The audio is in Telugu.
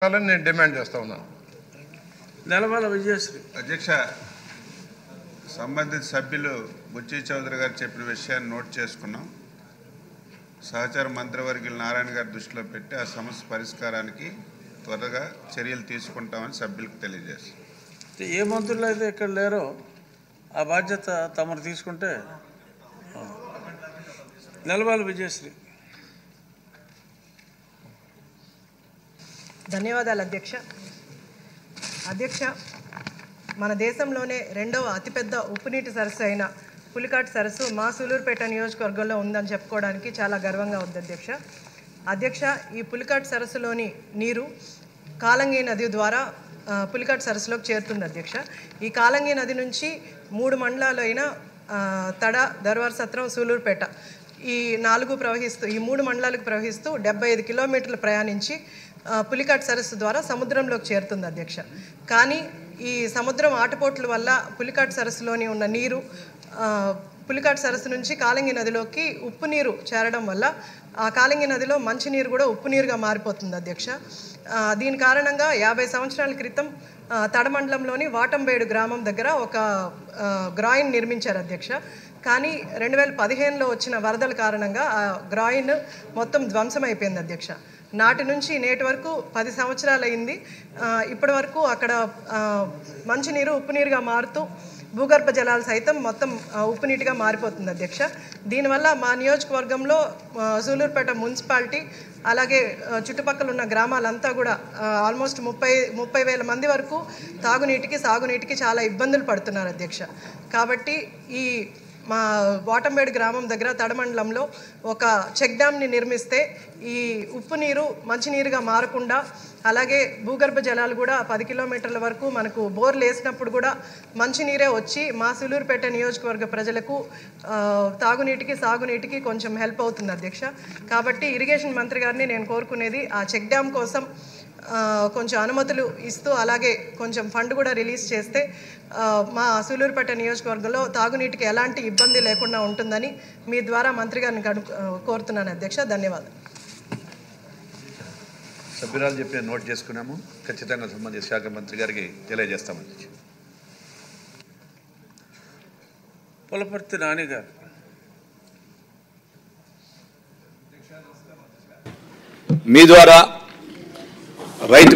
నేను డిమాండ్ చేస్తా ఉన్నాను. నెలవాల విజయశ్రీ అధ్యక్ష, సంబంధిత సభ్యులు బుచ్చి చౌదరి గారు చెప్పిన విషయాన్ని నోట్ చేసుకున్నాం. సహచార మంత్రివర్యులు నారాయణ గారి దృష్టిలో పెట్టి ఆ సమస్య పరిష్కారానికి త్వరగా చర్యలు తీసుకుంటామని సభ్యులకు తెలియజేస్తాం. ఏ మంత్రులు అయితే ఇక్కడ లేరో ఆ బాధ్యత తమరు తీసుకుంటే. నెలవాల విజయశ్రీ. ధన్యవాదాలు అధ్యక్ష. మన దేశంలోనే రెండవ అతిపెద్ద ఉప్పునీటి సరస్సు అయిన పులికాట్ సరస్సు మా సూలూరుపేట నియోజకవర్గంలో ఉందని చెప్పుకోవడానికి చాలా గర్వంగా ఉంది అధ్యక్ష. ఈ పులికాట్ సరస్సులోని నీరు కాలంగి నది ద్వారా పులికాట్ సరస్సులోకి చేరుతుంది అధ్యక్ష. ఈ కాలంగి నది నుంచి 3 మండలాలు అయిన తడ, దర్వార్ సత్రం, సూలూరుపేట ఈ 3 మండలాలకు ప్రవహిస్తూ 75 కిలోమీటర్లు ప్రయాణించి పులికాట్ సరస్సు ద్వారా సముద్రంలోకి చేరుతుంది అధ్యక్ష. కానీ ఈ సముద్రం ఆటపోట్ల వల్ల పులికాట్ సరస్సులోని ఉన్న నీరు పులికాట్ సరస్సు నుంచి కాలంగి నదిలోకి ఉప్పు నీరు చేరడం వల్ల ఆ కాలంగి నదిలో మంచినీరు కూడా ఉప్పు నీరుగా మారిపోతుంది అధ్యక్ష. దీని కారణంగా 50 సంవత్సరాల క్రితం తడమండలంలోని వాటంబేడు గ్రామం దగ్గర ఒక గ్రాయిన్ నిర్మించారు అధ్యక్ష. కానీ 2015లో వచ్చిన వరదల కారణంగా ఆ గ్రాయిన్ మొత్తం ధ్వంసం అయిపోయింది అధ్యక్ష. నాటి నుంచి నేటి వరకు 10 సంవత్సరాలు అయింది. ఇప్పటి వరకు అక్కడ మంచినీరు ఉప్పు నీరుగా మారుతూ భూగర్భ జలాలు సైతం మొత్తం ఉప్పు నీటిగా మారిపోతుంది అధ్యక్ష. దీనివల్ల మా నియోజకవర్గంలో సూలూరుపేట మున్సిపాలిటీ అలాగే చుట్టుపక్కల ఉన్న గ్రామాలంతా కూడా ఆల్మోస్ట్ 30,000 మంది వరకు తాగునీటికి సాగునీటికి చాలా ఇబ్బందులు పడుతున్నారు అధ్యక్ష. కాబట్టి ఈ మా వాటంబేడు గ్రామం దగ్గర తడమండలంలో ఒక చెక్ డ్యామ్ని నిర్మిస్తే ఈ ఉప్పు నీరు మంచినీరుగా మారకుండా అలాగే భూగర్భ జలాలు కూడా 10 కిలోమీటర్ల వరకు మనకు బోర్లు వేసినప్పుడు కూడా మంచినీరే వచ్చి మా సూలూరుపేట నియోజకవర్గ ప్రజలకు తాగునీటికి సాగునీటికి కొంచెం హెల్ప్ అవుతుంది అధ్యక్ష. కాబట్టి ఇరిగేషన్ మంత్రి గారిని నేను కోరుకునేది ఆ చెక్ డ్యామ్ కోసం కొంచెం అనుమతులు ఇస్తూ అలాగే కొంచెం ఫండ్ కూడా రిలీజ్ చేస్తే మా సూలూరుపేట నియోజకవర్గంలో తాగునీటికి ఎలాంటి ఇబ్బంది లేకుండా ఉంటుందని మీ ద్వారా మంత్రి గారిని కోరుతున్నాను అధ్యక్ష. ధన్యవాదాలు. సభ్యురాలు చెప్పిన నోట్ చేసుకున్నాము. ఖచ్చితంగా సంబంధిత శాఖ మంత్రి గారికి తెలియజేస్తామని. పులపర్తి నాని గారు. మీ ద్వారా రైతు